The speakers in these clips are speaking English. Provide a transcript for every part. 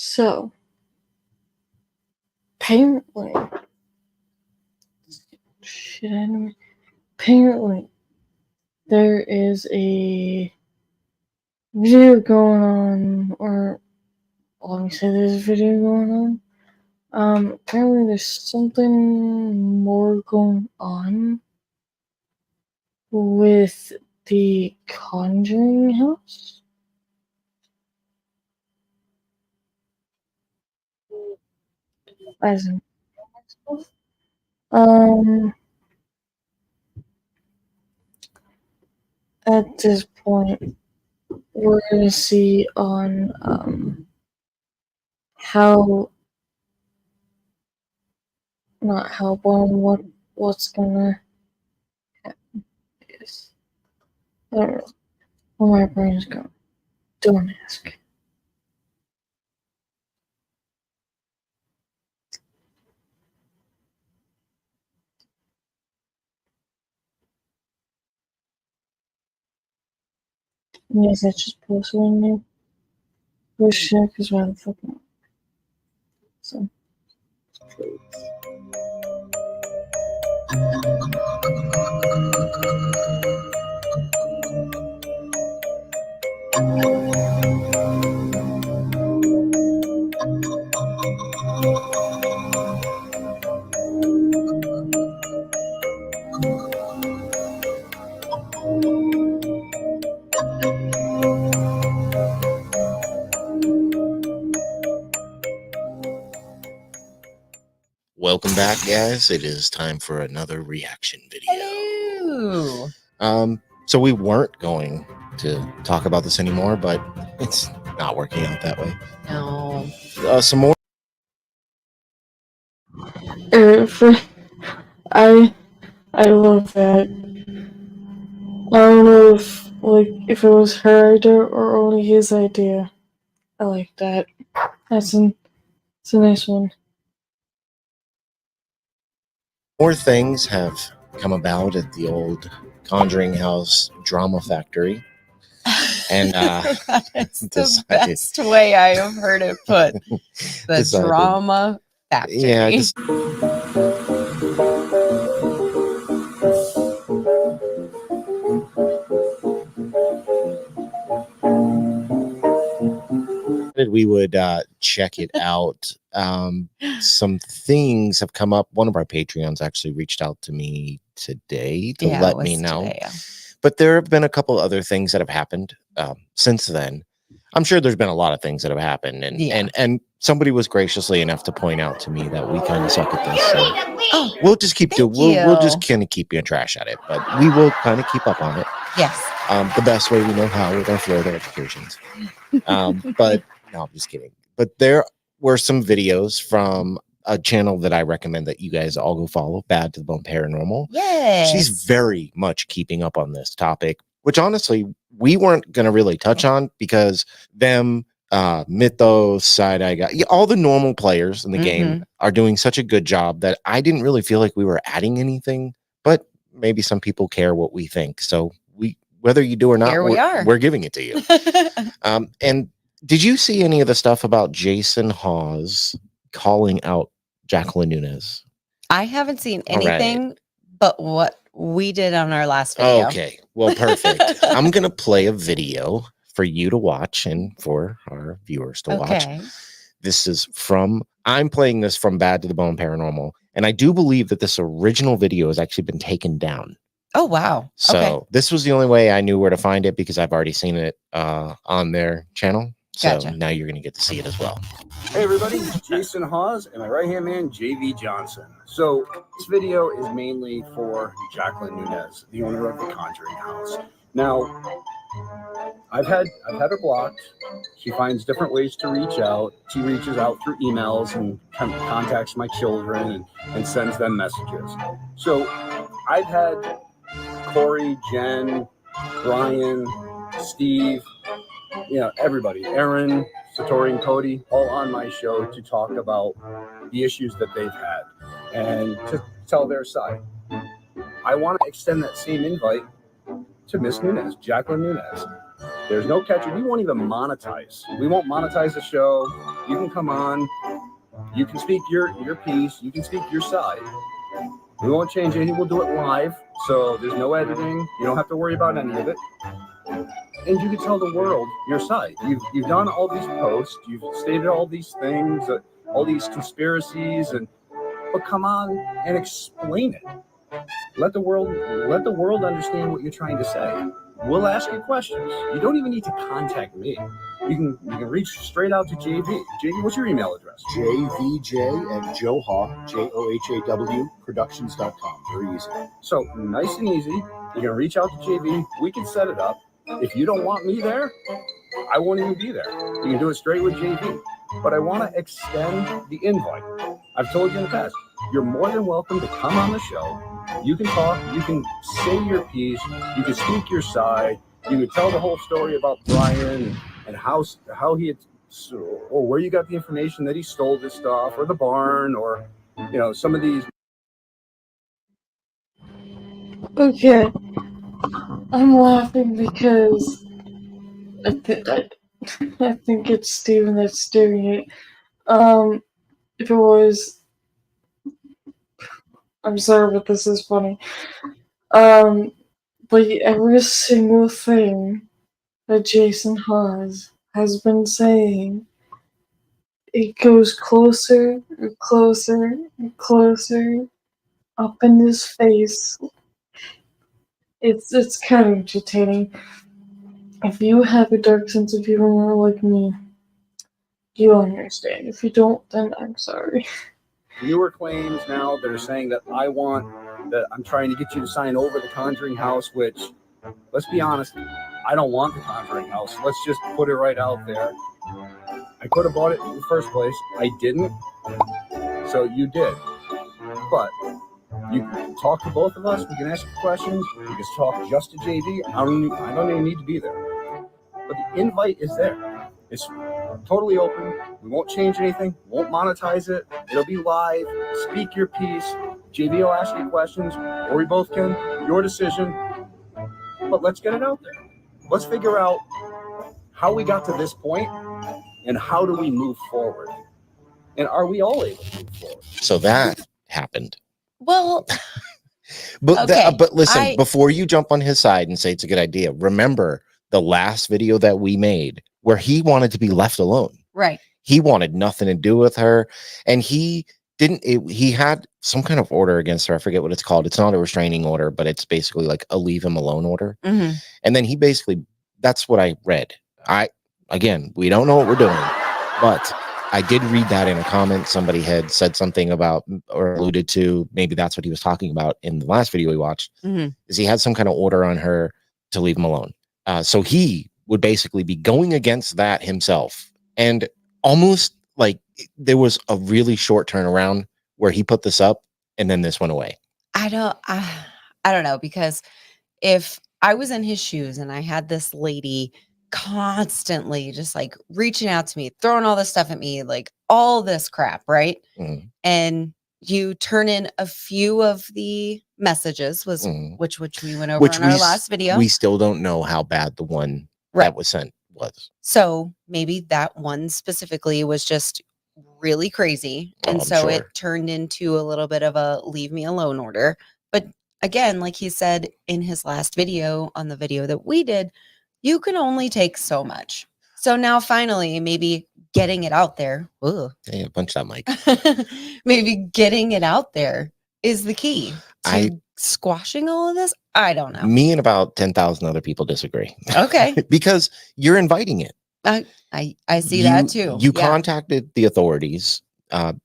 So, apparently, there is a video going on, or let me say there's a video going on. Apparently there's something more going on with the Conjuring house. As in, at this point, we're gonna see on what's gonna happen. Is I don't know where my brain's going. Don't ask. Yes, I just posted on there. Push it, because why the fuck not? So, please. Welcome back, guys. It is time for another reaction video. Hello. So we weren't going to talk about this anymore, but it's not working out that way. No. Some more. I love that. I don't know if it was her idea or only his idea. I like that. It's a nice one. More things have come about at the old Conjuring House Drama Factory. And that is the best way I have heard it put. The Drama Factory. Yeah. We would check it out. Some things have come up. One of our Patreons actually reached out to me today to let me know. Today, yeah. But there have been a couple other things that have happened since then. I'm sure there's been a lot of things that have happened, and somebody was graciously enough to point out to me that we kind of suck at this. So we'll just keep doing. We'll just kind of keep being trash at it, but we will kind of keep up on it. Yes. The best way we know how with our Florida educations. But no, I'm just kidding. But there were some videos from a channel that I recommend that you guys all go follow, Bad to the Bone Paranormal. Yes. She's very much keeping up on this topic, which honestly we weren't going to really touch on because them, Mythos, Side-Eye Guy, all the normal players in the game are doing such a good job that I didn't really feel like we were adding anything, but maybe some people care what we think. So whether you do or not, we're giving it to you. And did you see any of the stuff about Jason Hawes calling out Jacqueline Nunez? I haven't seen anything but what we did on our last video. Okay, well, perfect. I'm going to play a video for you to watch and for our viewers to watch. This is I'm playing this from Bad to the Bone Paranormal. And I do believe that this original video has actually been taken down. Oh, wow. So this was the only way I knew where to find it because I've already seen it on their channel. So now you're going to get to see it as well. Hey everybody, Jason Hawes and my right-hand man, JV Johnson. So this video is mainly for Jacqueline Nunez, the owner of the Conjuring House. Now, I've had her blocked. She finds different ways to reach out. She reaches out through emails and contacts my children and sends them messages. So I've had Corey, Jen, Brian, Steve, everybody, Aaron, Satori, and Cody, all on my show to talk about the issues that they've had and to tell their side. I want to extend that same invite to Miss Nunez, Jacqueline Nunez. There's no catch. We won't even monetize. We won't monetize the show. You can come on. You can speak your piece. You can speak your side. We won't change anything. We'll do it live. So there's no editing. You don't have to worry about any of it. And you can tell the world your side. You've done all these posts. You've stated all these things, all these conspiracies, but come on and explain it. Let the world understand what you're trying to say. We'll ask you questions. You don't even need to contact me. You can reach straight out to JV. JV, what's your email address? JVJ@Johaw, JOHAW, productions.com. Very easy. So nice and easy. You can reach out to JV. We can set it up. If you don't want me there, I won't even be there. You can do it straight with JV. But I want to extend the invite. I've told you in the past, you're more than welcome to come on the show. You can talk, you can say your piece, you can speak your side, you can tell the whole story about Brian and how he had, or where you got the information that he stole this stuff, or the barn, or some of these. Okay, I'm laughing because I think it's Steven that's doing it. If it was, I'm sorry, but this is funny. But every single thing that Jason Hawes has been saying, it goes closer and closer and closer up in his face. It's kind of entertaining. If you have a dark sense of humor like me, you understand. If you don't, then I'm sorry. Newer claims now that are saying that I'm trying to get you to sign over the Conjuring House, which, let's be honest, I don't want the Conjuring House. Let's just put it right out there. I could have bought it in the first place. I didn't. So you did. But you can talk to both of us. We can ask you questions. You can talk just to JV. I don't even need to be there. But the invite is there. It's totally open. We won't change anything. Won't monetize it. It'll be live. Speak your piece. JV will ask you questions, or we both can. Your decision. But let's get it out there. Let's figure out how we got to this point and how do we move forward. And are we all able to move forward? So that happened. Well, but okay, but listen, before you jump on his side and say it's a good idea, remember the last video that we made where he wanted to be left alone. Right. He wanted nothing to do with her, and he had some kind of order against her. I forget what it's called. It's not a restraining order, but it's basically like a leave him alone order. Mm-hmm. And then that's what I read. Again, we don't know what we're doing, but I did read that in a comment. Somebody had said something about or alluded to, maybe that's what he was talking about in the last video we watched, is he had some kind of order on her to leave him alone. So he would basically be going against that himself. And almost like there was a really short turnaround where he put this up and then this went away. I don't know, because if I was in his shoes and I had this lady constantly just like reaching out to me, throwing all this stuff at me, like all this crap, right? Mm-hmm. And you turn in a few of the messages, which we went over in our last video. We still don't know how bad the one that was sent was. So maybe that one specifically was just really crazy. And so it turned into a little bit of a leave me alone order. But again, like he said in his last video, on the video that we did, you can only take so much. So now finally, maybe getting it out there. Yeah, punch that mic. Maybe getting it out there is the key to squashing all of this. I don't know. Me and about 10,000 other people disagree. Okay. Because you're inviting it. I see that too. You contacted the authorities.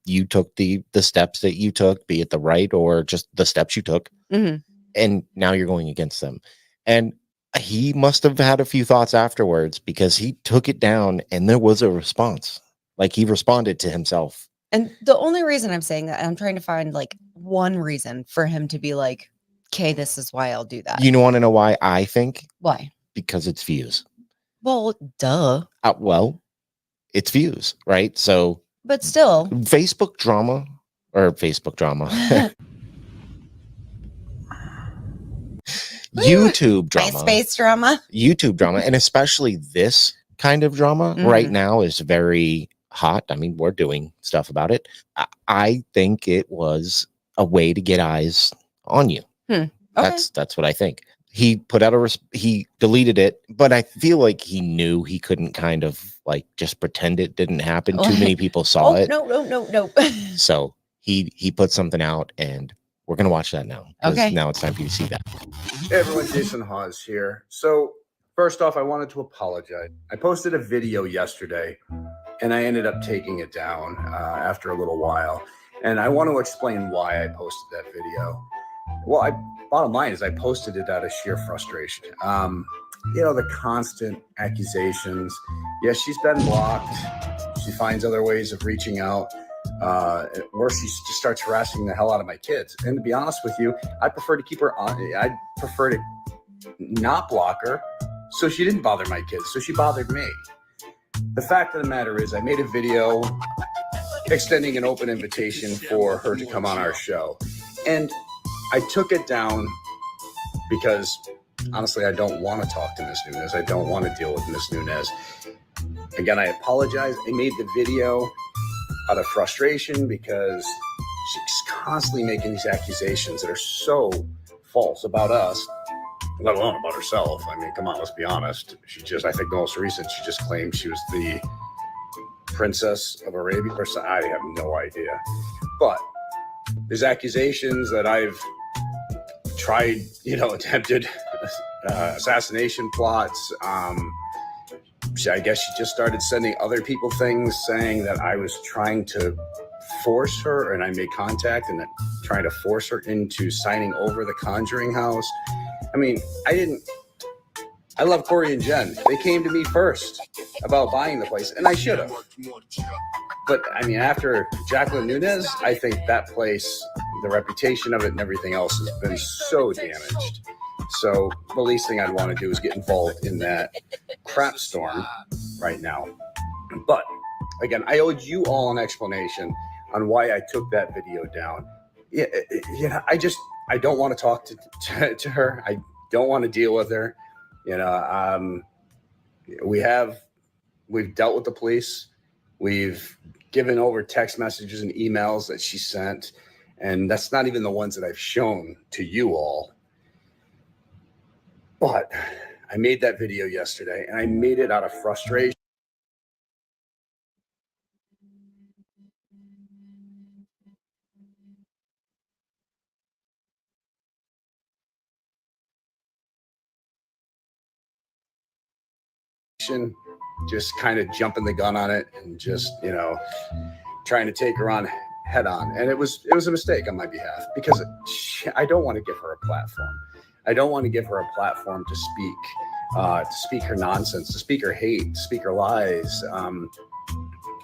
You took the steps that you took, be it the right or just the steps you took. Mm-hmm. And now you're going against them. And he must have had a few thoughts afterwards, because he took it down and there was a response. Like he responded to himself. And the only reason I'm saying that, I'm trying to find like one reason for him to be like, okay, this is why I'll do that. You want to know why I think? Why? Because it's views. Well, duh. Well, it's views, right? So, but still, Facebook drama. YouTube drama. MySpace drama. YouTube drama, and especially this kind of drama right now is very hot. I mean, we're doing stuff about it. I think it was a way to get eyes on you. Okay. That's what I think. He put out he deleted it, but I feel like he knew he couldn't kind of like just pretend it didn't happen. Too many people saw it. No. So he put something out, and we're gonna watch that now. Okay. Now it's time for you to see that. Hey everyone, Jason Hawes here. So first off, I wanted to apologize. I posted a video yesterday and I ended up taking it down after a little while. And I want to explain why I posted that video. Well, bottom line is I posted it out of sheer frustration. The constant accusations. Yes, she's been blocked. She finds other ways of reaching out. Where she just starts harassing the hell out of my kids. And to be honest with you, I prefer to keep her on. I prefer to not block her so she didn't bother my kids. So she bothered me. The fact of the matter is I made a video extending an open invitation for her to come on our show. And I took it down because honestly, I don't want to talk to Miss Nunez. I don't want to deal with Miss Nunez. Again, I apologize. I made the video out of frustration because she's constantly making these accusations that are so false about us, let alone about herself. I mean, come on, let's be honest. I think the most recent, she just claimed she was the Princess of Arabia or something. I have no idea. But there's accusations that I've tried, attempted assassination plots. I guess she just started sending other people things saying that I was trying to force her, and I made contact and trying to force her into signing over the Conjuring House. I mean, I love Corey and Jen. They came to me first about buying the place, and I should have. But I mean, after Jacqueline Nunez, I think that place, the reputation of it and everything else has been so damaged. So the least thing I'd want to do is get involved in that crap storm right now. But again, I owed you all an explanation on why I took that video down. I don't want to talk to her. I don't want to deal with her. We've dealt with the police. We've given over text messages and emails that she sent. And that's not even the ones that I've shown to you all. But I made that video yesterday, and I made it out of frustration. Just kind of jumping the gun on it and just, trying to take her on head on. And it was a mistake on my behalf because I don't want to give her a platform. I don't want to give her a platform to speak her nonsense, to speak her hate, to speak her lies. I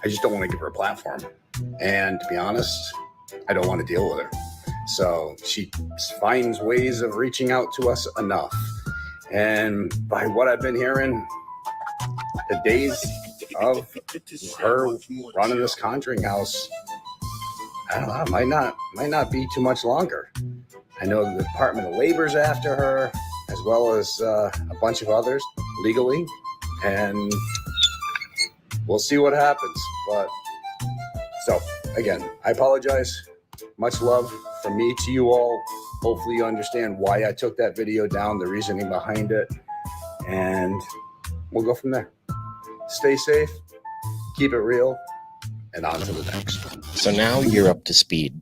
just don't want to give her a platform. And to be honest, I don't want to deal with her. So she finds ways of reaching out to us enough. And by what I've been hearing, the days of her running this Conjuring House, I don't know, might not be too much longer. I know the Department of Labor's after her, as well as a bunch of others legally, and we'll see what happens. But so again, I apologize. Much love from me to you all. Hopefully you understand why I took that video down, the reasoning behind it, and we'll go from there. Stay safe, keep it real, and on to the next. So now you're up to speed.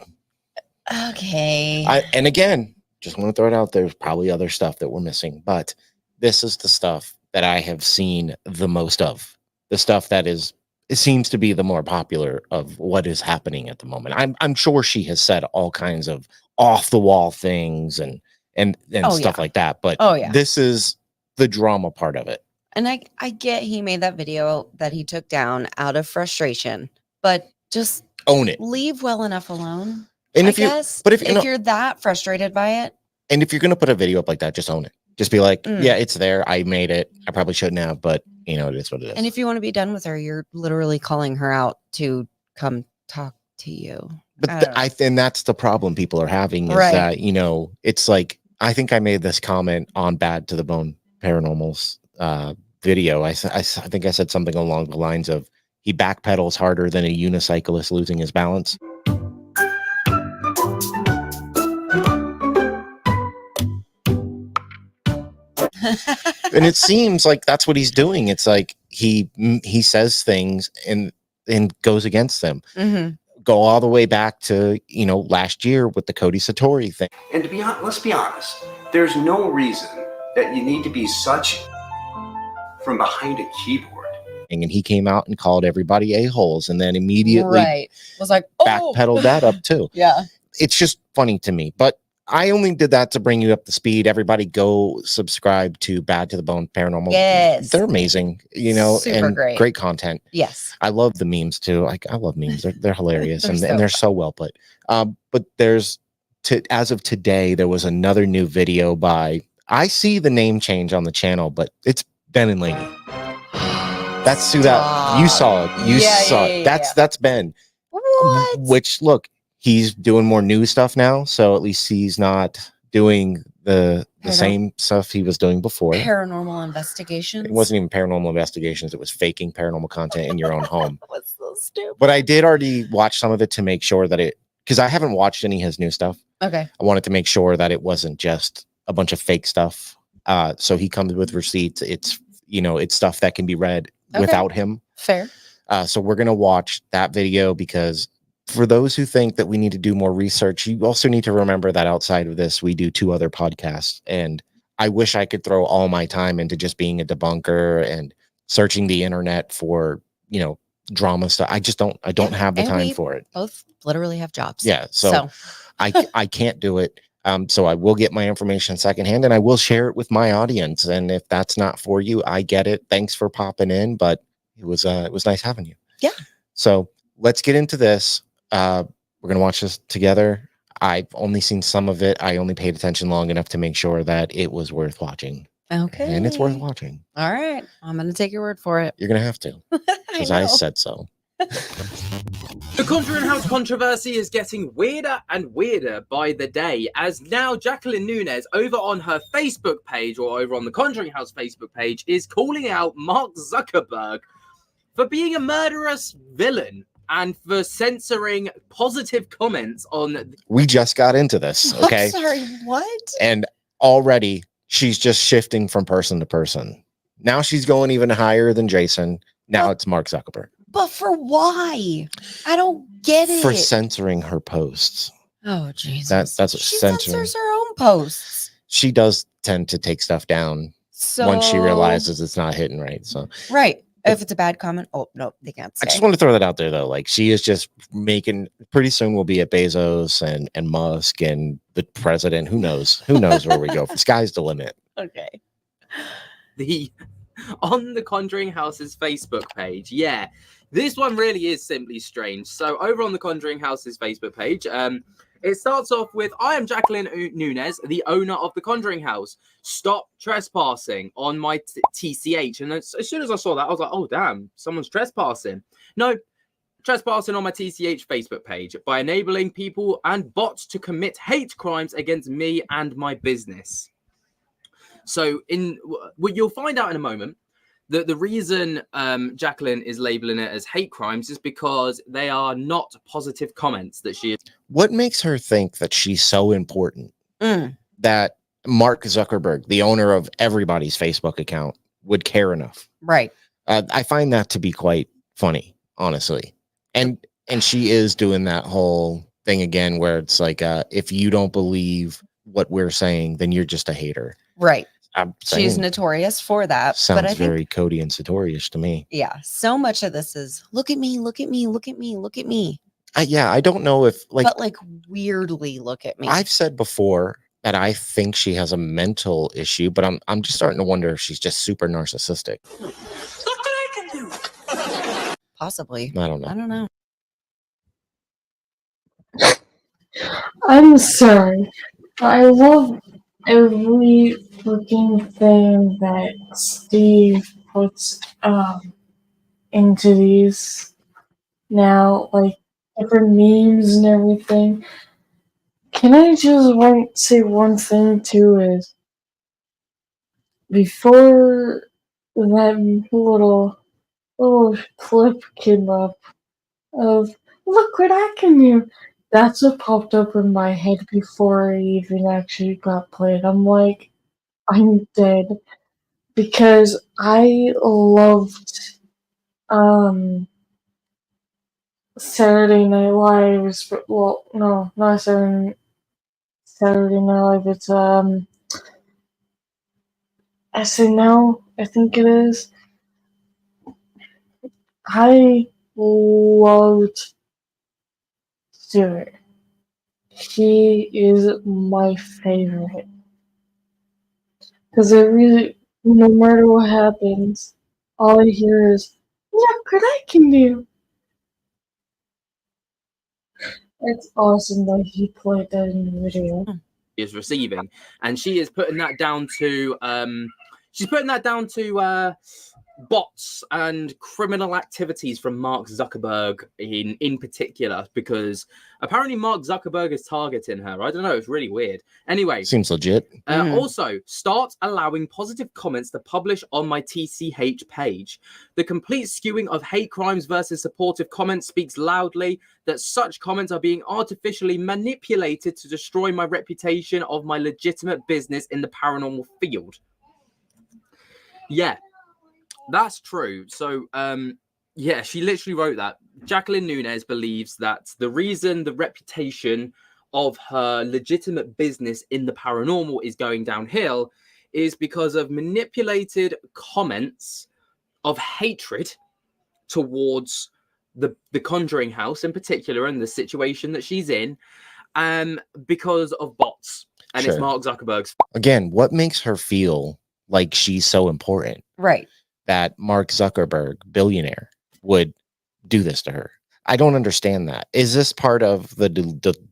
Okay. And again, just want to throw it out. There's probably other stuff that we're missing, but this is the stuff that I have seen the most of. The stuff that it seems to be the more popular of what is happening at the moment. I'm sure she has said all kinds of off the wall things and stuff like that, but this is the drama part of it. And I get he made that video that he took down out of frustration, but just own it. Leave well enough alone. And if you're that frustrated by it, and if you're gonna put a video up like that, just own it. Just be like, yeah, it's there. I made it. I probably shouldn't have, but it is what it is. And if you want to be done with her, you're literally calling her out to come talk to you. But and that's the problem people are having is that it's like I think I made this comment on Bad to the Bone Paranormal's video. I think I said something along the lines of he backpedals harder than a unicyclist losing his balance. And it seems like that's what he's doing. It's like he says things and goes against them. Go all the way back to, last year with the Cody Satori thing. And let's be honest, there's no reason that you need to be such from behind a keyboard. And he came out and called everybody a-holes and then immediately was like, backpedaled that up too. Yeah. It's just funny to me, but I only did that to bring you up to speed. Everybody go subscribe to Bad to the Bone Paranormal. Yes. They're amazing, Super and great content. Yes. I love the memes too. I love memes. They're hilarious and so they're so well put. But as of today, there was another new video I see the name change on the channel, but it's Ben and Laney. That's who that you saw it. You saw it. That's Ben. What? Which look, he's doing more new stuff now, so at least he's not doing the same stuff he was doing before. Paranormal investigations. It wasn't even paranormal investigations. It was faking paranormal content in your own home. What's so stupid? But I did already watch some of it to make sure that because I haven't watched any of his new stuff. Okay. I wanted to make sure that it wasn't just a bunch of fake stuff. So he comes with receipts. It's it's stuff that can be read without him. Fair. So we're gonna watch that video because for those who think that we need to do more research, you also need to remember that outside of this, we do 2 other podcasts. And I wish I could throw all my time into just being a debunker and searching the internet for, drama stuff. I don't have the time for it. Both literally have jobs. Yeah. So. I can't do it. So I will get my information secondhand and I will share it with my audience. And if that's not for you, I get it. Thanks for popping in, but it was nice having you. Yeah. So let's get into this. We're going to watch this together. I've only seen some of it. I only paid attention long enough to make sure that it was worth watching. Okay. And it's worth watching. All right. I'm going to take your word for it. You're going to have to. Because I said so. The Conjuring House controversy is getting weirder and weirder by the day, as now Jacqueline Nunes over on her Facebook page, or over on the Conjuring House Facebook page, is calling out Mark Zuckerberg for being a murderous villain and for censoring positive comments on... We just got into this, okay? I'm sorry, what? And already she's just shifting from person to person. Now she's going even higher than Jason. Now it's Mark Zuckerberg. But for why? I don't get it. For censoring her posts. Oh, Jesus. That's what she censoring. censors her own posts. She does tend to take stuff down once she realizes it's not hitting right. So right. If it's a bad comment, no, they can't say. I just want to throw that out there though. Like she is just making pretty soon we'll be at Bezos and Musk and the president. Who knows? Who knows where we go? The sky's the limit. Okay. On the Conjuring House's Facebook page, yeah, this one really is simply strange. So over on the Conjuring House's Facebook page, it starts off with, I am Jacqueline Nunes, the owner of the Conjuring House. Stop trespassing on my TCH. And as soon as I saw that, I was like, oh, damn, someone's trespassing. No, trespassing on my TCH Facebook page by enabling people and bots to commit hate crimes against me and my business. So what you'll find out in a moment, that the reason Jacqueline is labeling it as hate crimes is because they are not positive comments that she is. What makes her think that she's so important that Mark Zuckerberg, the owner of everybody's Facebook account, would care enough? Right. I find that to be quite funny, honestly. And she is doing that whole thing again where it's like, if you don't believe what we're saying, then you're just a hater. Right. She's notorious for that. Sounds but I very think, Cody and Satori-ish to me. Yeah. So much of this is look at me, look at me, look at me, look at me. I don't know if but weirdly look at me. I've said before that I think she has a mental issue, but I'm just starting to wonder if she's just super narcissistic. Look what I can do. Possibly. I don't know. I'm sorry. I love every freaking thing that Steve puts into these now, like different memes and everything. Can I just say one thing too? Is before that little little clip came up of look what I can do. That's what popped up in my head before it even actually got played. I'm like, I'm dead because I loved Saturday Night Live. Well, no, not Saturday Night Live. It's SNL, I think it is. I loved Stewart. He is my favorite. Because it really, no matter what happens, all I hear is, look what I can do. It's awesome that he played that in the video. Is receiving, and she is putting that down to bots and criminal activities from Mark Zuckerberg in particular, because apparently Mark Zuckerberg is targeting her. I don't know, it's really weird. Anyway, Seems legit. Also, start allowing positive comments to publish on my TCH page. The complete skewing of hate crimes versus supportive comments speaks loudly that such comments are being artificially manipulated to destroy my reputation of my legitimate business in the paranormal field. Yeah, that's true. So, yeah, she literally wrote that. Jacqueline Nunes believes that the reason the reputation of her legitimate business in the paranormal is going downhill is because of manipulated comments of hatred towards the Conjuring House in particular and the situation that she's in, because of bots. And Sure. it's Mark Zuckerberg's. Again, what makes her feel like she's so important Right. that Mark Zuckerberg, billionaire, would do this to her? I don't understand that. Is this part of the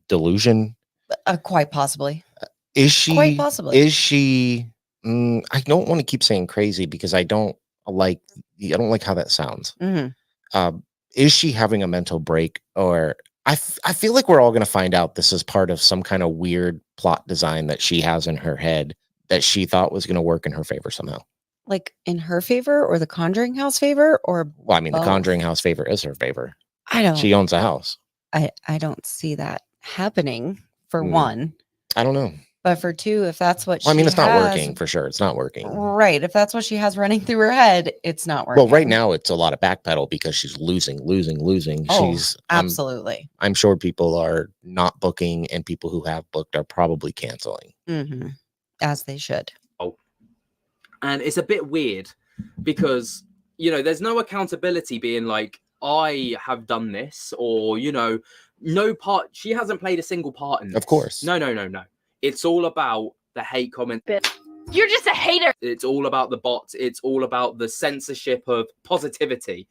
delusion? Quite possibly. Is she? Quite possibly. Is she? I don't want to keep saying crazy because I don't like how that sounds. Mm-hmm. Is she having a mental break, or I feel like we're all going to find out this is part of some kind of weird plot design that she has in her head that she thought was going to work in her favor somehow. Like in her favor or the Conjuring House favor, or Well, I mean, both? the Conjuring House favor is her favor. I don't. She owns a house. I don't see that happening. For Hmm. one, I don't know. but for two, if that's what Well, I mean, it's not has- working for sure. It's not working. Right. If that's what she has running through her head, it's not working. Well, right now it's a lot of backpedal because she's losing. Oh, She's absolutely. I'm sure people are not booking, and people who have booked are probably canceling. Mm-hmm. As they should. And it's a bit weird because, you know, there's no accountability being like, I have done this, or, you know, no part. She hasn't played a single part in this. Of course. No. It's all about the hate comment. You're just a hater. It's all about the bots. It's all about the censorship of positivity.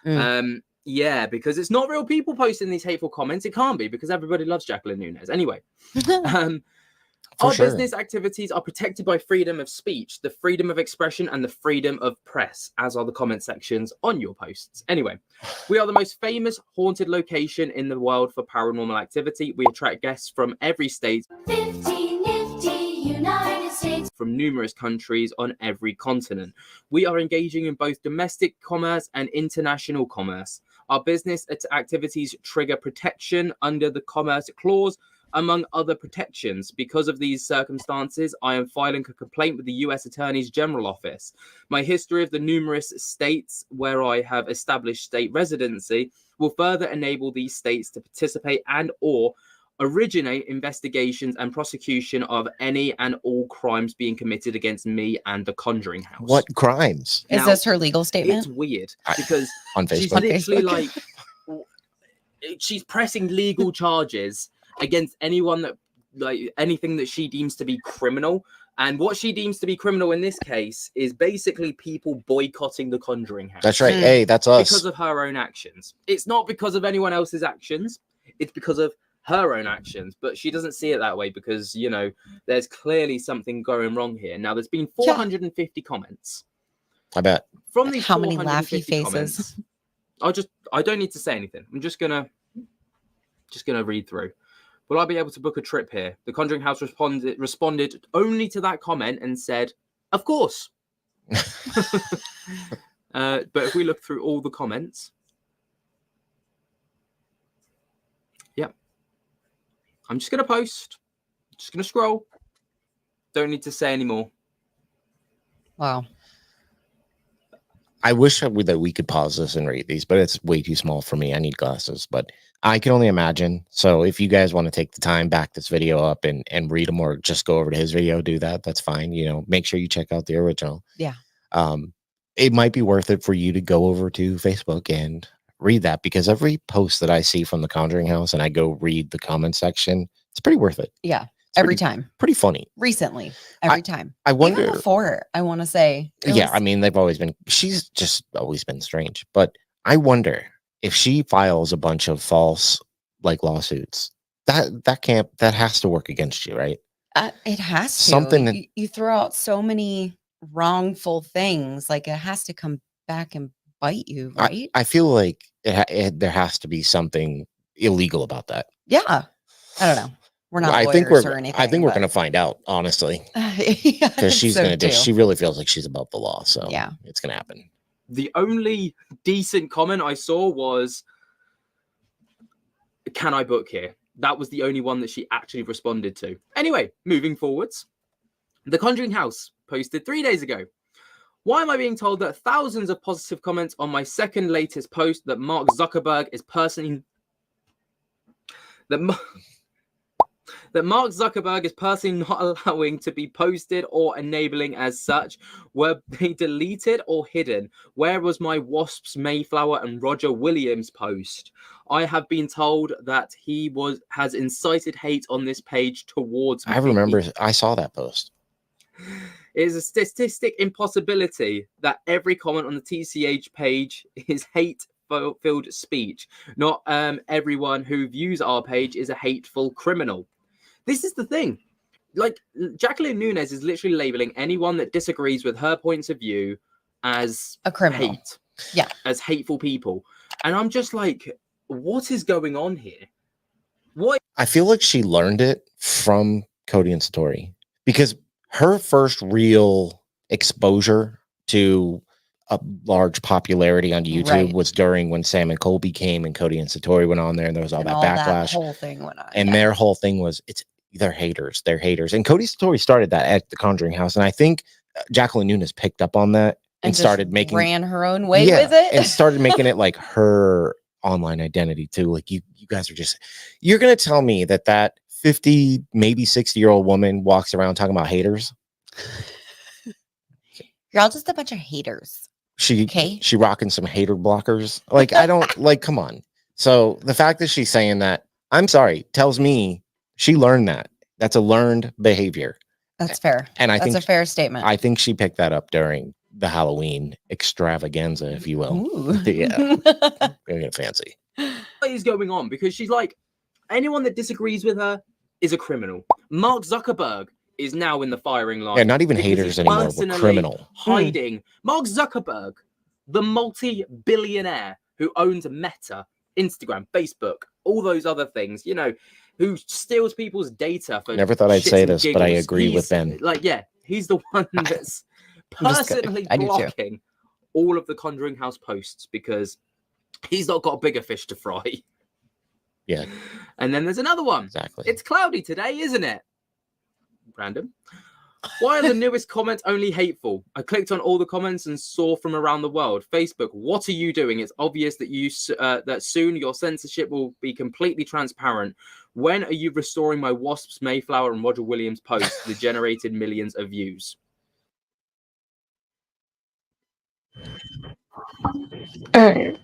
Yeah, because it's not real people posting these hateful comments. It can't be, because everybody loves Jacqueline Nunes. Anyway, our business activities are protected by freedom of speech, the freedom of expression, and the freedom of press, as are the comment sections on your posts. Anyway, we are the most famous haunted location in the world for paranormal activity. We attract guests from every state, 50 nifty United States, from numerous countries on every continent. We are engaging in both domestic commerce and international commerce. Our business activities trigger protection under the Commerce Clause, among other protections. Because of these circumstances, I am filing a complaint with the U.S. Attorney's General Office. My history of the numerous states where I have established state residency will further enable these states to participate and or originate investigations and prosecution of any and all crimes being committed against me and the Conjuring House. What crimes? Is Now, this her legal It's statement? weird because On she's Facebook? literally Facebook. like, she's pressing legal charges against anyone that, like, anything that she deems to be criminal. And what she deems to be criminal in this case is basically people boycotting the Conjuring House. That's right. Hmm. Hey, that's us. Because of her own actions. It's not because of anyone else's actions. It's because of her own actions. But she doesn't see it that way because, you know, there's clearly something going wrong here. Now, there's been 450 comments. I bet. From these How many 450 laughy faces? comments, I don't need to say anything. I'm just gonna read through. Will I be able to book a trip here? The Conjuring House responded only to that comment and said, of course. But if we look through all the comments, yep. I'm just going to post. Just going to scroll. Don't need to say anymore. Wow. I wish that we could pause this and read these, but it's way too small for me. I need glasses, but I can only imagine. So if you guys want to take the time, back this video up and read them, or just go over to his video, do that. That's fine. You know, make sure you check out the original. Yeah. It might be worth it for you to go over to Facebook and read that, because every post that I see from the Conjuring House and I go read the comment section, it's pretty worth it. Yeah. It's Every pretty, time. pretty funny. Recently. Every time. I wonder. Even before, I want to say. Yeah, I mean, they've always been. She's just always been strange. But I wonder if she files a bunch of false like lawsuits. That has to work against you, right? It has to. Something that, you throw out so many wrongful things, like it has to come back and bite you, right? I feel like there has to be something illegal about that. Yeah. I don't know. We're not lawyers or anything. I think we're gonna find out, honestly, yeah, because she's so gonna do. too. She really feels like she's above the law, so Yeah, it's gonna happen. The only decent comment I saw was, "Can I book here?" That was the only one that she actually responded to. Anyway, moving forwards, The Conjuring House posted 3 days ago. Why am I being told that thousands of positive comments on my second latest post that Mark Zuckerberg is personally not allowing to be posted or enabling as such? Were they deleted or hidden? Where was my Wasps, Mayflower, and Roger Williams post? I have been told that he has incited hate on this page towards me. I remember I saw that post. It is a statistic impossibility that every comment on the TCH page is hate-filled speech. Not everyone who views our page is a hateful criminal. This is the thing. Like, Jacqueline Nunes is literally labeling anyone that disagrees with her points of view as a criminal. Hate. Yeah. As hateful people. And I'm just like, what is going on here? What? I feel like she learned it from Cody and Satori, because her first real exposure to a large popularity on YouTube was during when Sam and Colby came and Cody and Satori went on there, and there was all that backlash. That whole thing went on. And their whole thing was, they're haters. They're haters. And Cody Satori started that at the Conjuring House. And I think Jacqueline Nunes picked up on that and started making, ran her own way with it. And started making it like her online identity too. Like, you guys are just, you're going to tell me that 50, maybe 60-year-old woman walks around talking about haters? You're all just a bunch of haters. She rocking some hater blockers. Like, I don't like, come on. So the fact that she's saying that, I'm sorry, tells me she learned that. That's a learned behavior. That's fair. And I think that's a fair statement. I think she picked that up during the Halloween extravaganza, if you will. Ooh. Yeah. Very get fancy. What is going on? Because she's like, anyone that disagrees with her is a criminal. Mark Zuckerberg is now in the firing line. Yeah, not even haters anymore, but criminal. Hiding. Mark Zuckerberg, the multi-billionaire who owns Meta, Instagram, Facebook, all those other things, you know, who steals people's data for Never thought I'd say this, but I agree with Ben. Like, yeah, he's the one that's personally blocking all of the Conjuring House posts because he's not got a bigger fish to fry. Yeah. And then there's another one. Exactly. It's cloudy today, isn't it? Random. Why are the newest comments only hateful? I clicked on all the comments and saw from around the world. Facebook, what are you doing? It's obvious that that soon your censorship will be completely transparent. When are you restoring my Wasps, Mayflower, and Roger Williams posts that generated millions of views? Alright.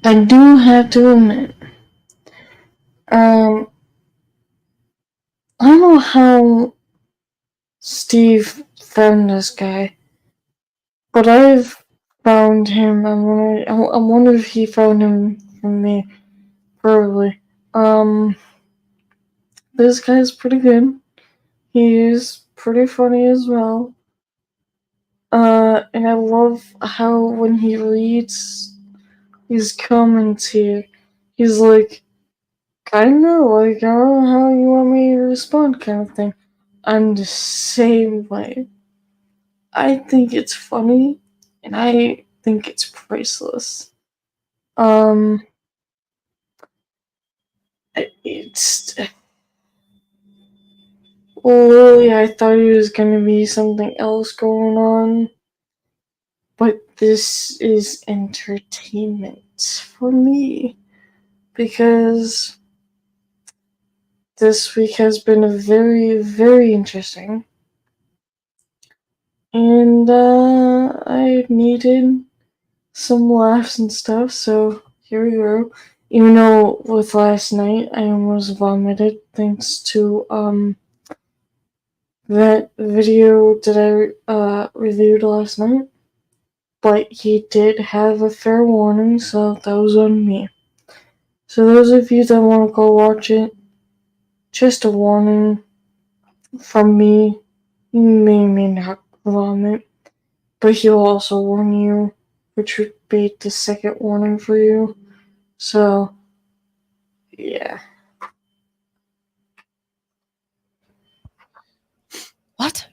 I do have to admit, I don't know how Steve found this guy, but I've found him. I wonder if he found him from me. Probably. This guy's pretty good. He is pretty funny as well. And I love how when he reads his comments here, he's like, kinda like, I don't know how you want me to respond, kind of thing. I'm the same way. I think it's funny and I think it's priceless. It's Lily, I thought it was gonna be something else going on, but this is entertainment for me because this week has been a very, very interesting, and I needed some laughs and stuff, so here we go. Even though with last night I almost vomited thanks to that video that I reviewed last night. But he did have a fair warning, so that was on me. So those of you that want to go watch it, just a warning from me. You may not vomit, but he'll also warn you, which would be the second warning for you. So, yeah. What?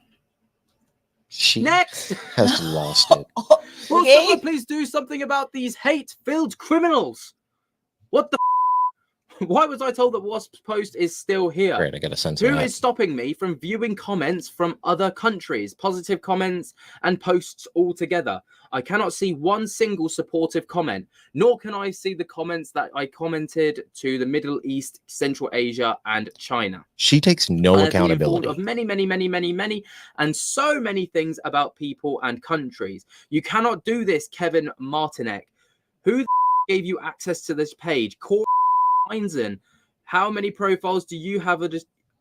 She Next! has lost it. Will Okay. someone please do something about these hate-filled criminals? What the Why was I told that Wasp's post is still here? Great, I got a sense of Who that. is stopping me from viewing comments from other countries, positive comments and posts altogether? I cannot see one single supportive comment, nor can I see the comments that I commented to the Middle East, Central Asia, and China. She takes no I have been informed accountability. of many, and so many things about people and countries. You cannot do this, Kevin Martinek. Who the gave you access to this page? Corey Heinzen. How many profiles do you have?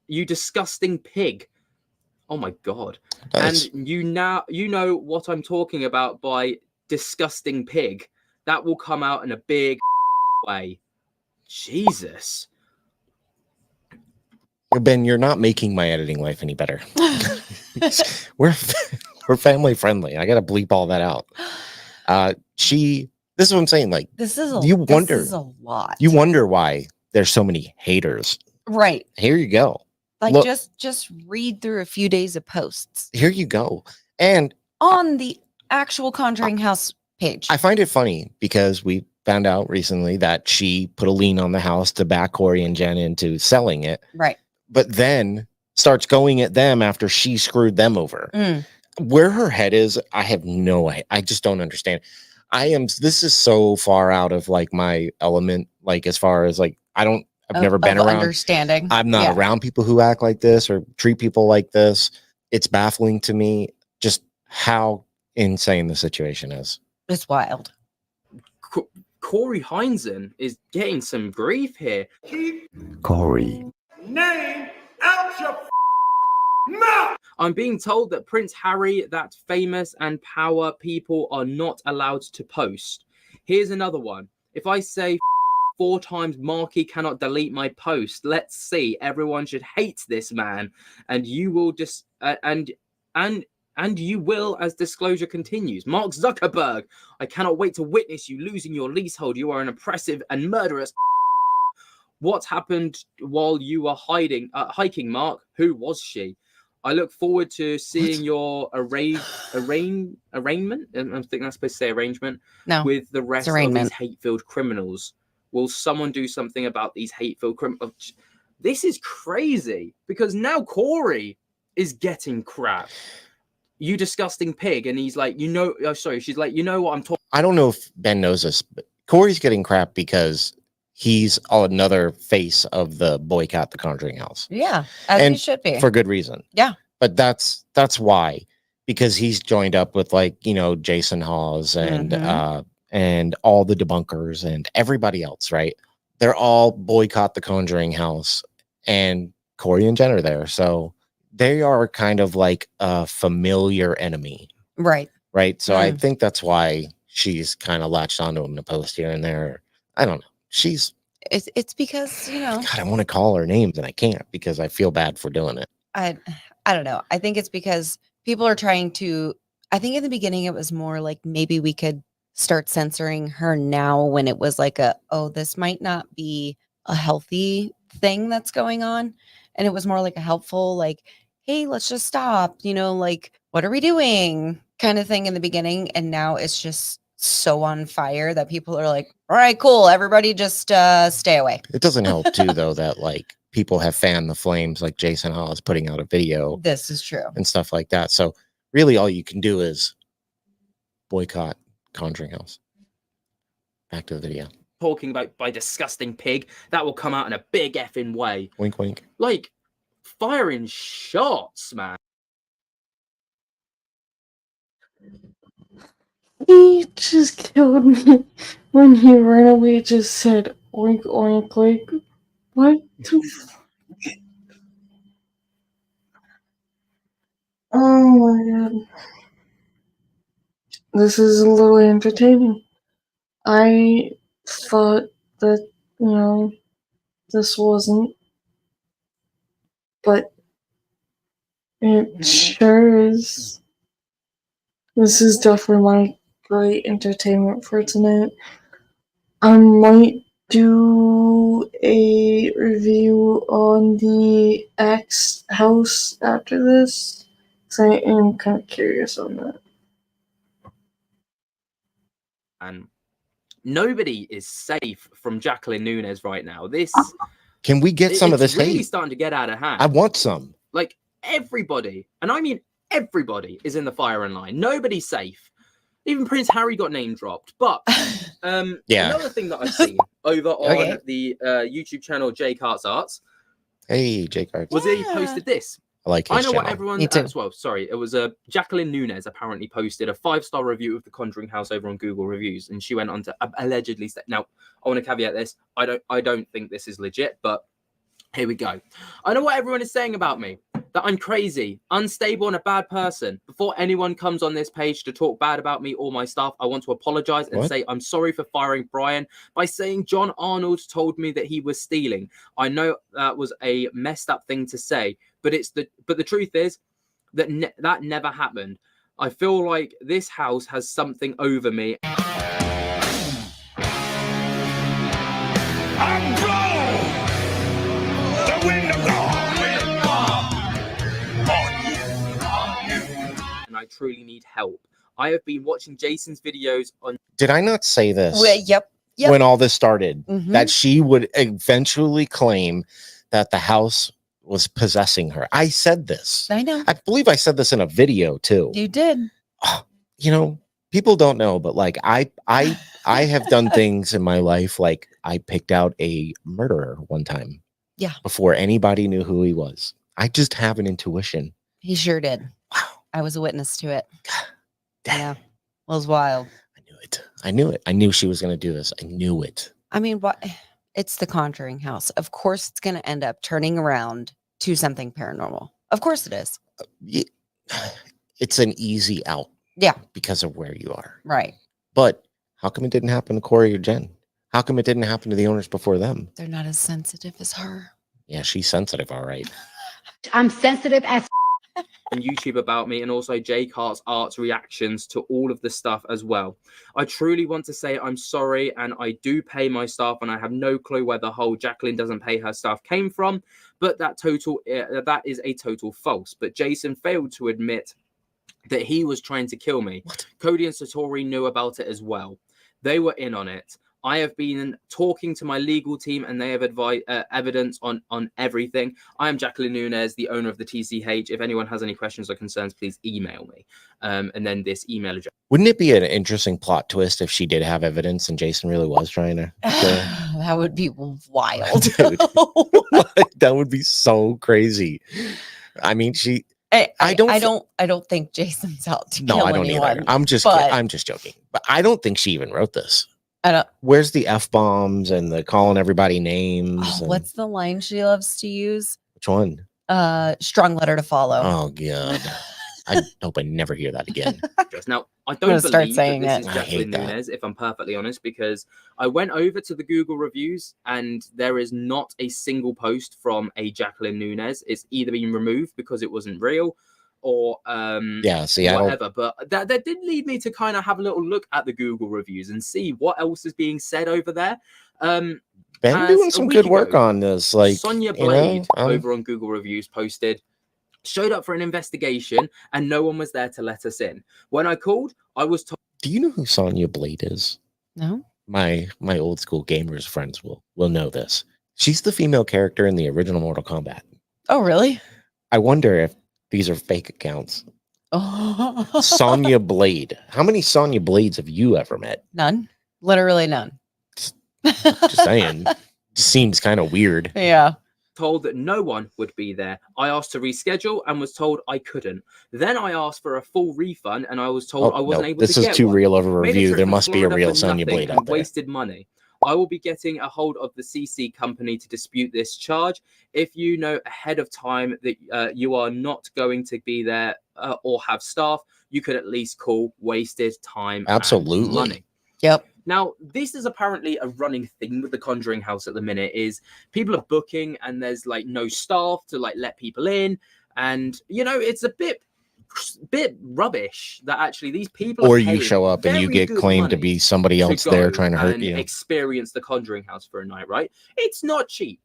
You disgusting pig. Oh my god. Nice. And you know what I'm talking about by disgusting pig. That will come out in a big way. Jesus. Ben, you're not making my editing life any better. we're family friendly. I gotta bleep all that out. This is what I'm saying. Like, This is a lot. you wonder why there's so many haters. Right. Here you go. Like Look- just read through a few days of posts Here you go. And on the actual Conjuring House page. I find it funny because we found out recently that she put a lien on the house to back Corey and Jen into selling it, Right. but then starts going at them after she screwed them over. Mm. Where her head is, I have no idea. I just don't understand. This is so far out of like my element, like as far as like I've never been Of around. understanding. I'm not Yeah. around people who act like this or treat people like this. It's baffling to me just how insane the situation is. It's wild. Corey Heinzen is getting some grief here. Corey. Name out your mouth. I'm being told that Prince Harry, that famous and power people are not allowed to post. Here's another one. If I say 4 times, Marky cannot delete my post. Let's see. Everyone should hate this man, and you will just and you will as disclosure continues. Mark Zuckerberg, I cannot wait to witness you losing your leasehold. You are an oppressive and murderous. What happened while you were hiking, Mark? Who was she? I look forward to seeing your arraignment. I think that's supposed to say arrangement. No. With the rest of arraignment. these hate-filled criminals. Will someone do something about these hate-filled criminals? This is crazy because now Corey is getting crap. You disgusting pig, and he's like, she's like, you know what I'm talking. I don't know if Ben knows this, but Corey's getting crap because he's another face of the boycott the Conjuring House Yeah. As And he should be. for good reason. Yeah. But that's why, because he's joined up with Jason Hawes and all the debunkers and everybody else, right? They're all boycott the Conjuring House, and Corey and Jen are there. So they are kind of like a familiar enemy, Right. right? So I think that's why she's kind of latched onto him to post here and there. I don't know. It's because, God, I want to call her names and I can't because I feel bad for doing it. I don't know. I think it's because people are trying to. I think in the beginning it was more like maybe we could start censoring her now when it was like this might not be a healthy thing that's going on. And it was more like a helpful, like, hey, let's just stop, what are we doing kind of thing in the beginning. And now it's just so on fire that people are like, all right, cool. Everybody just stay away. It doesn't help too, though, that like people have fanned the flames, like Jason Hawes putting out a video This is true. and stuff like that. So really all you can do is boycott Conjuring House. Back to the video. Talking about by disgusting pig, that will come out in a big effing way. Wink, wink. Like firing shots, man. He just killed me when he ran away. Just said oink oink. Like what? Oh my god! This is a little entertaining. I thought that this wasn't, but it sure is. This is definitely my great entertainment for tonight. I might do a review on the Axe house after this, because I am kind of curious on that. And nobody is safe from Jacqueline Nunes right now. This Can we get some of this it's really hate? starting to get out of hand. I want some. Like everybody, and I mean everybody, is in the firing line. Nobody's safe. Even Prince Harry got name dropped. But Yeah. another thing that I've seen over on Okay. the YouTube channel Jake Arts Arts Hey, Jake Arts. was he Yeah. posted this. I like his I know what channel. everyone Me too. as well. Sorry, it was Jacqueline Nunes apparently posted a 5-star review of The Conjuring House over on Google Reviews, and she went on to allegedly say. Now, I want to caveat this. I don't think this is legit, but here we go. I know what everyone is saying about me. That I'm crazy, unstable, and a bad person. Before anyone comes on this page to talk bad about me or my stuff, I want to apologize and What? say I'm sorry for firing Brian by saying John Arnold told me that he was stealing. I know that was a messed up thing to say, but the truth is that that never happened. I feel like this house has something over me. And I truly need help. I have been watching Jason's videos on. Did I not say this Well, yep. when all this started? Mhm. That she would eventually claim that the house was possessing her. I said this. I know. I believe I said this in a video too. You did. You know, people don't know, but like I have done things in my life. Like I picked out a murderer one time. Yeah. Before anybody knew who he was. I just have an intuition. He sure did. Wow. I was a witness to it. Damn. Yeah. It was wild. I knew it. I knew it. I knew she was going to do this. I knew it. I mean, what? It's the Conjuring House. Of course, it's going to end up turning around to something paranormal. Of course, it is. It's an easy out. Yeah. Because of where you are. Right. But how come it didn't happen to Corey or Jen? How come it didn't happen to the owners before them? They're not as sensitive as her. Yeah, she's sensitive, all right. I'm sensitive as on YouTube about me, and also Jake Art's reactions to all of the stuff as well. I truly want to say I'm sorry, and I do pay my staff, and I have no clue where the whole Jacqueline doesn't pay her staff came from, but that is a total false. But Jason failed to admit that he was trying to kill me. What? Cody and Satori knew about it as well. They were in on it. I have been talking to my legal team, and they have evidence on everything. I am Jacqueline Nunes, the owner of the TCH. If anyone has any questions or concerns, please email me. And then this email address. Wouldn't it be an interesting plot twist if she did have evidence and Jason really was trying to kill her? That would be wild. Dude. That would be so crazy. I mean, I don't think Jason's out to no, kill I don't anyone. either. I'm just joking. But I don't think she even wrote this. I don't. Where's the F-bombs and the calling everybody names? Oh, and- what's the line she loves to use? which one? Strong letter to follow. Oh god. I hope I never hear that again. Now, I I'm don't gonna start believe saying that this it. is I hate Jacqueline that. Nunes, if I'm perfectly honest, because I went over to the Google reviews and there is not a single post from a Jacqueline Nunes. It's either been removed because it wasn't real or Yeah, see, I don't whatever. But that did lead me to kind of have a little look at the Google reviews and see what else is being said over there. been as doing a some week good work ago, on this. Like Sonia you know, Blade I'm- over on Google reviews posted, Showed up for an investigation, and no one was there to let us in. When I called, I was told. Do you know who Sonya Blade is? No. My old school gamers friends will know this. She's the female character in the original Mortal Kombat. Oh, really? I wonder if these are fake accounts. Oh. Sonya Blade. How many Sonya Blades have you ever met? None. Literally none. Just saying. Seems kind of weird. Yeah. Told that no one would be there. I asked to reschedule and was told I couldn't. Then I asked for a full refund and I was told I wasn't able to get This is too one. real of a Made a review. trip There from must be a Florida real for Sonya nothing Blade and out there. wasted money. I will be getting a hold of the CC company to dispute this charge. If you know ahead of time that you are not going to be there or have staff, you could at least call. Wasted time. Absolutely. And money. Yep. Now, this is apparently a running thing with the Conjuring House at the minute, is people are booking and there's like no staff to like let people in. And, you know, it's a bit rubbish that actually these people Or are you paying show up and you very get good claimed to money be somebody else there go trying to hurt and you. experience the Conjuring House for a night, right? It's not cheap.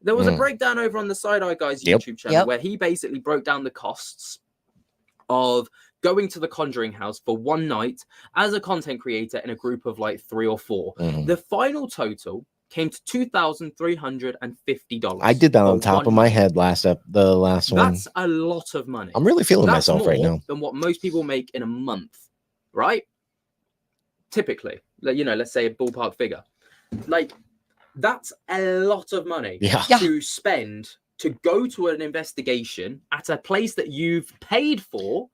There was a breakdown over on the Side Eye Guy's YouTube channel where he basically broke down the costs of going to the Conjuring House for one night as a content creator in a group of like 3 or 4. The final total came to $2,350. I did that on top of my head the last one. That's a lot of money. I'm really feeling That's myself right more now. than what most people make in a month, right? Typically, you know, let's say a ballpark figure. Like, that's a lot of money to spend to go to an investigation at a place that you've paid for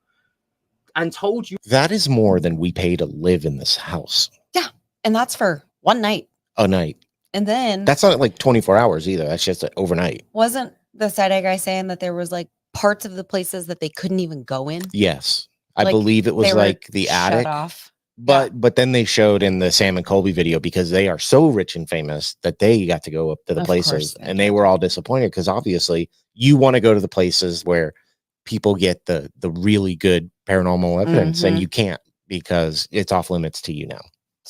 and told you. That is more than we pay to live in this house. Yeah. And that's for one night. A night. And then That's not like 24 hours either. That's just overnight. wasn't the Side Eye Guy saying that there was like parts of the places that they couldn't even go in? Yes. I Like, believe it was they were like the shut attic. off. But then they showed in the Sam and Colby video, because they are so rich and famous that they got to go up to the Of course places they and they were all disappointed, because obviously you want to go to the places where people get the really good paranormal evidence and you can't, because it's off limits to you now.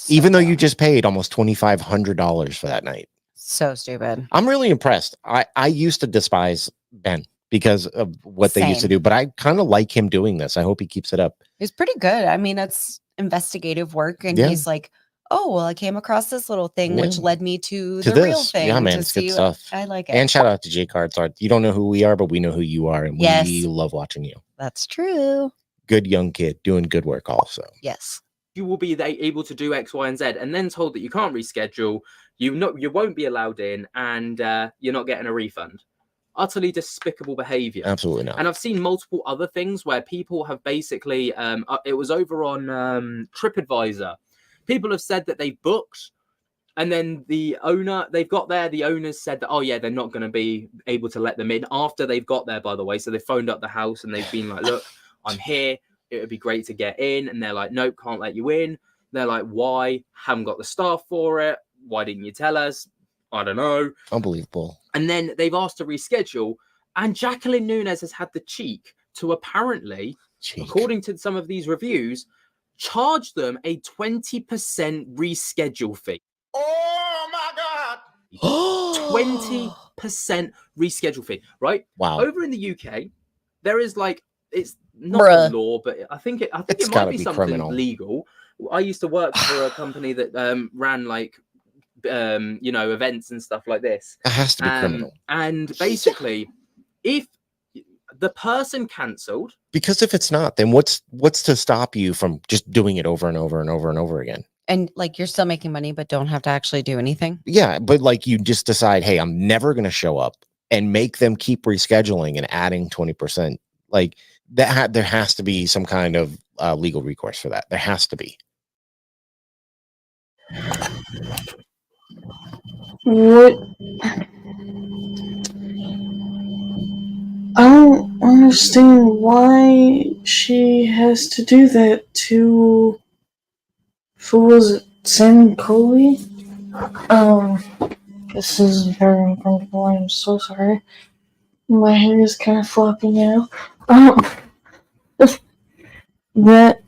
Even though you just paid almost $2,500 for that night. So stupid. I'm really impressed. I used to despise Ben because of what they used to Same. do, but I kind of like him doing this. I hope he keeps it up. It's pretty good. I mean, it's investigative work. And Yeah. he's like, oh, well, I came across this little thing, which Yeah. led me to To the real this. thing. Yeah, man, to it's good see stuff. I like it. And shout out to J Cards Art. You don't know who we are, but we know who you are, and Yes. we love watching you. That's true. Good young kid doing good work also. Yes. You will be able to do X, Y, and Z, and then told that you can't reschedule, you won't be allowed in, and you're not getting a refund. Utterly despicable behavior. Absolutely not. And I've seen multiple other things where people have basically, it was over on TripAdvisor. People have said that they've booked, and then the owners said that, oh yeah, they're not going to be able to let them in after they've got there, by the way. So they phoned up the house and they've been like, look, I'm here. It would be great to get in. And they're like, nope, can't let you in. They're like, why? Haven't got the staff for it. Why didn't you tell us? I don't know. Unbelievable. And then they've asked to reschedule. And Jacqueline Nunes has had the cheek to apparently, according to some of these reviews, charge them a 20% reschedule fee. Oh my God. 20% reschedule fee, right? Wow. Over in the UK, there is like, it's not Bruh. a law, but I think it It's might gotta be be something criminal. legal. I used to work for a company that ran like, events and stuff like this. It has to be criminal. And basically, if the person cancelled, Because if it's not, then what's to stop you from just doing it over and over and over and over again? And like you're still making money, but don't have to actually do anything. Yeah, but like you just decide, hey, I'm never going to show up, and make them keep rescheduling and adding 20%. Like that, there has to be some kind of legal recourse for that. There has to be. What? I don't understand why she has to do that to. Who was it? Sam Coley? This is very uncomfortable. I'm so sorry. My hair is kind of floppy now. That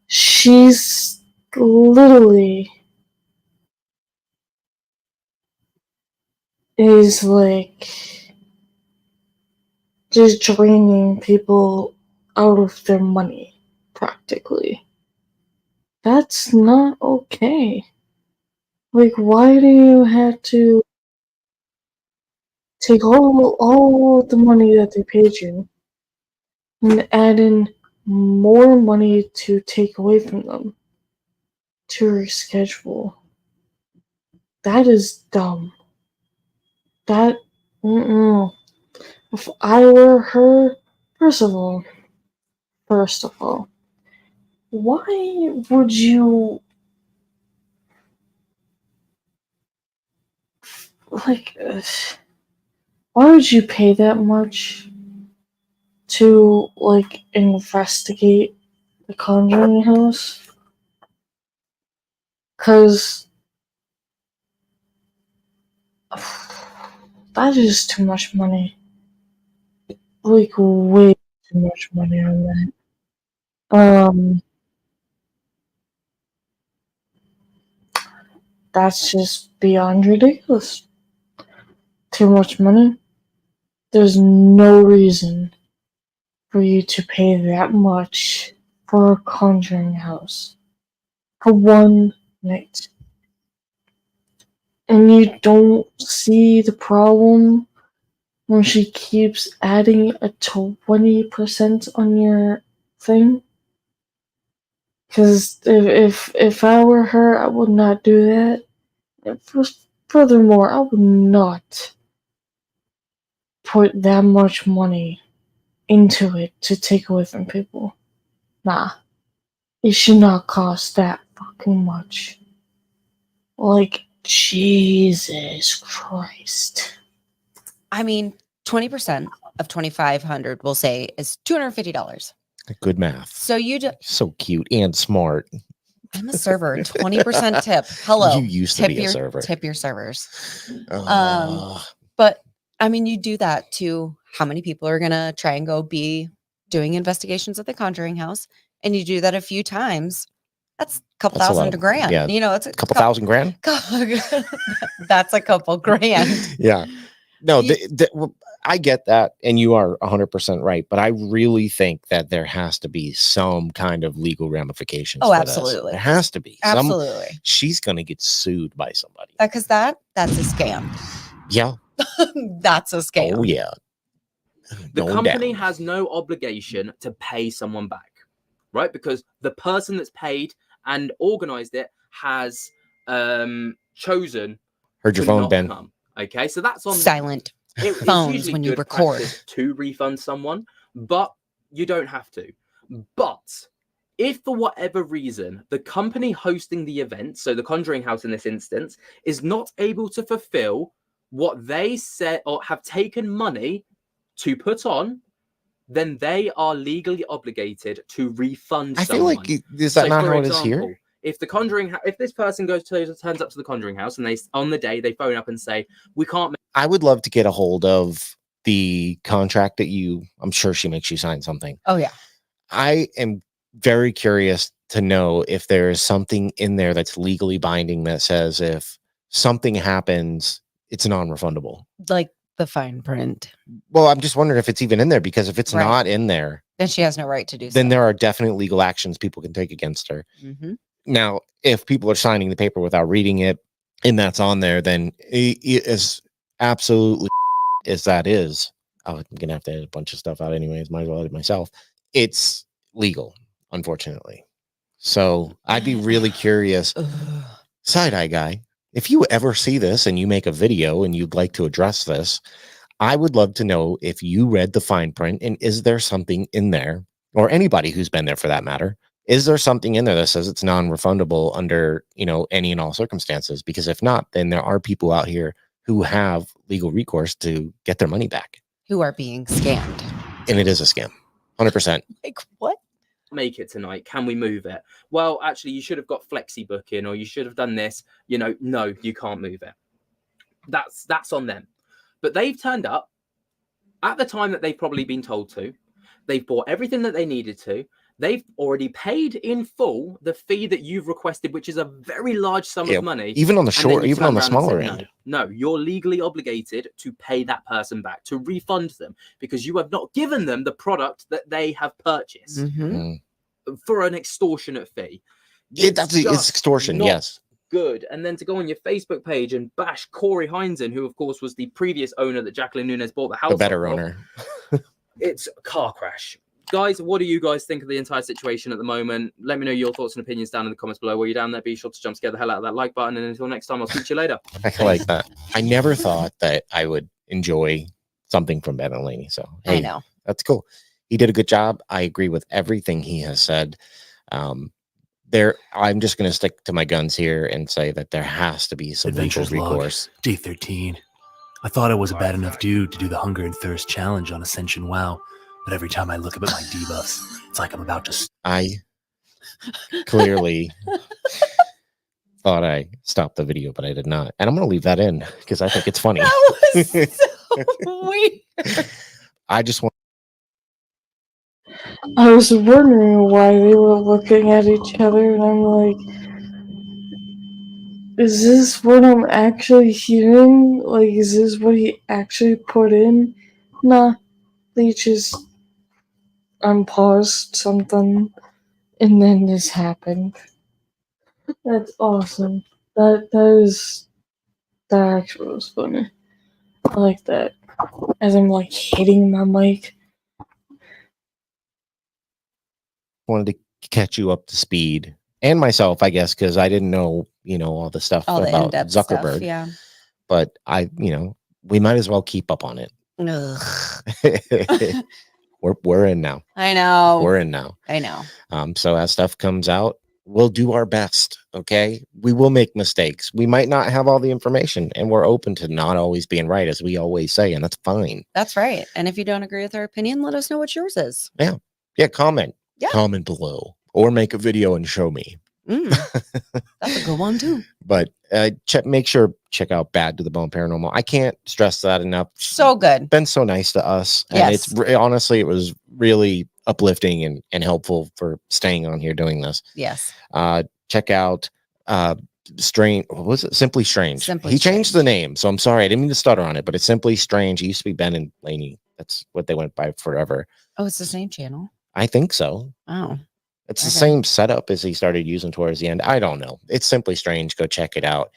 she's literally is like just draining people out of their money, practically. That's not okay. Like, why do you have to take all the money that they paid you and add in more money to take away from them to reschedule? That is dumb. That, if I were her, first of all, why would you, like, why would you pay that much to, like, investigate the Conjuring House? Because that is too much money. Like, way too much money on that. That's just beyond ridiculous. Too much money. There's no reason for you to pay that much for a Conjuring House for one night. And you don't see the problem when she keeps adding a 20% on your thing? Because if I were her, I would not do that. And furthermore, I would not put that much money into it to take away from people. Nah. It should not cost that fucking much. Like, Jesus Christ. I mean, 20% of 2,500, we'll say, is $250. Good math. So So cute and smart. I'm a server. 20% tip. Hello. You used to be a server. Tip your servers. Uh, But I mean, you do that to how many people are gonna try and go be doing investigations at the Conjuring House, and you do that a few times. That's a couple That's a lot thousand of- to grand. yeah. You know, it's a couple thousand grand? That's a couple grand. Yeah. No, You- I get that, and you are 100% right. But I really think that there has to be some kind of legal ramifications. Oh, for this. absolutely. There has to be. Absolutely. She's gonna get sued by somebody. Because that's a scam. Yeah. That's a scam. Oh yeah. The No company doubt. has no obligation to pay someone back, right? Because the person that's paid and organized it has chosen Heard your to phone, not Ben. come. Okay, so that's on Silent it's phones usually when you good record. practice to refund someone, but you don't have to. But if for whatever reason the company hosting the event, so the Conjuring House in this instance, is not able to fulfill what they said or have taken money to put on, then they are legally obligated to refund I someone. feel like is that So, not for how it is here? example, if the if this person turns up to the Conjuring House and they on the day they phone up and say we can't, I would love to get a hold of the contract that I'm sure she makes you sign something. Oh yeah. I am very curious to know if there is something in there that's legally binding that says if something happens, it's non-refundable. Like the fine print. Well, I'm just wondering if it's even in there, because if it's Right. not in there, Then she has no right to do so. then there are definite legal actions people can take against her. Mhm. Now, if people are signing the paper without reading it and that's on there, then it is absolutely as that is. Oh, I'm gonna have to edit a bunch of stuff out anyways. Might as well edit myself. It's legal, unfortunately. So I'd be really curious, Ugh. side eye guy, if you ever see this and you make a video and you'd like to address this, I would love to know if you read the fine print and is there something in there, or anybody who's been there for that matter, is there something in there that says it's non-refundable under, any and all circumstances? Because if not, then there are people out here who have legal recourse to get their money back. Who are being scammed. And it is a scam. 100%. Like what? make it tonight, can we move it? Well, actually, you should have got flexi booking, or you should have done this. No, you can't move it. That's on them. But they've turned up at the time that they've probably been told to. They've bought everything that they needed to. they've already paid in full the fee that you've requested, which is a very large sum Yeah, of money. even on the and then short, you even turn on the around and say, smaller no, end. no, you're legally obligated to pay that person back, to refund them, because you have not given them the product that they have purchased Mhm. for an extortionate fee. It's just extortion, not yes. good. And then to go on your Facebook page and bash Corey Heinzen, who of course was the previous owner that Jacqueline Nunes bought the house The better off of. owner. It's a car crash. Guys, what do you guys think of the entire situation at the moment? Let me know your thoughts and opinions down in the comments below. While you're down there, be sure to jump scare the hell out of that like button. And until next time, I'll speak to you later. I like that. I never thought that I would enjoy something from Ben Delaney. So hey, I know. that's cool. He did a good job. I agree with everything he has said. I'm just going to stick to my guns here and say that there has to be some Adventures legal log, recourse. Day 13. I thought I was a bad enough dude to do the Hunger and Thirst challenge on Ascension WoW, but every time I look up at my debuffs, it's like I'm about to. I clearly thought I stopped the video, but I did not. And I'm going to leave that in because I think it's funny. That was so weird. I just want. I was wondering why they were looking at each other, and I'm like, is this what I'm actually hearing? Like, is this what he actually put in? Nah, they just unpaused something, and then this happened. That's awesome. That actually was funny. I like that. As I'm like hitting my mic. Wanted to catch you up to speed and myself, I guess, because I didn't know, all the stuff All the about in-depth Zuckerberg. stuff, yeah. But we might as well keep up on it. Ugh. we're in now. I know. We're in now. I know. So as stuff comes out, we'll do our best. Okay, we will make mistakes. We might not have all the information, and we're open to not always being right, as we always say, and that's fine. That's right. And if you don't agree with our opinion, let us know what yours is. Yeah, comment. Yeah. Comment below, or make a video and show me. That's a good one too. But make sure check out Bad to the Bone Paranormal. I can't stress that enough. So good. Been so nice to us, and Yes. it's honestly, it was really uplifting and helpful for staying on here doing this. Yes. Check out Strange. What was it? Simply Strange. Simply He changed Strange. the name, so I'm sorry, I didn't mean to stutter on it, but it's Simply Strange. It used to be Ben and Laney. That's what they went by forever. Oh, it's the same channel. I think so. Oh. It's the Okay. same setup as he started using towards the end. I don't know. It's Simply Strange. Go check it out.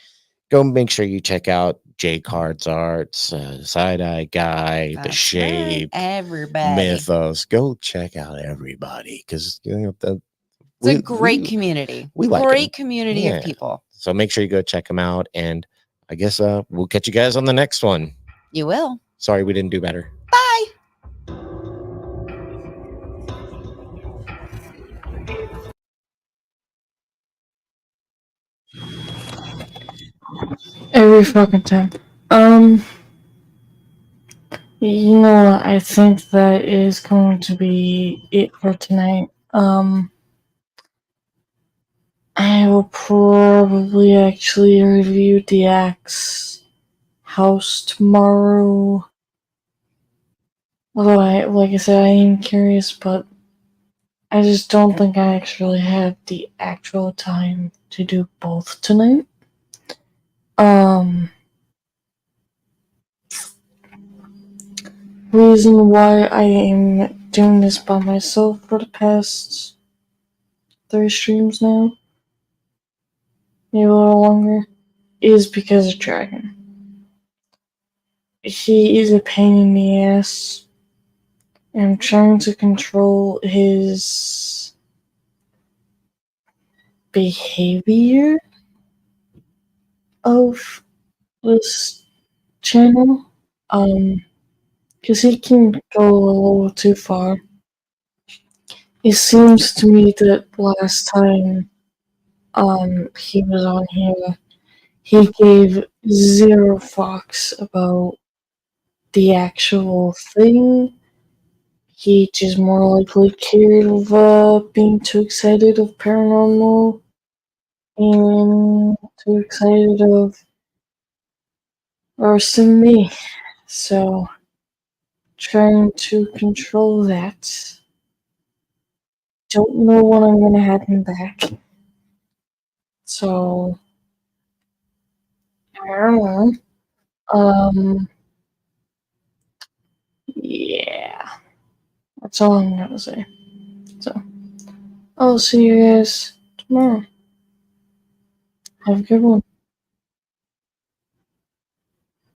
Go make sure you check out J Card's Arts, Side Eye Guy, The That's Shape, right. Everybody. Mythos. Go check out everybody because It's a great community. we like great it. community Yeah. of people. So make sure you go check them out. And I guess we'll catch you guys on the next one. You will. Sorry we didn't do better. Bye. Every fucking time. I think that is going to be it for tonight. I will probably actually review the Axe house tomorrow. Although like I said, I am curious, but I just don't think I actually have the actual time to do both tonight. Reason why I am doing this by myself for the past 3 streams now, maybe a little longer, is because of Dragon. He is a pain in the ass. I'm trying to control his behavior of this channel. Because he can go a little too far. It seems to me that last time he was on here, he gave 0 fucks about the actual thing. He just more likely cared of being too excited of paranormal and too excited of roasting me. So, trying to control that. don't know when I'm gonna have him back. So I don't know. Yeah. That's all I'm gonna say. So I'll see you guys tomorrow. Have a good one.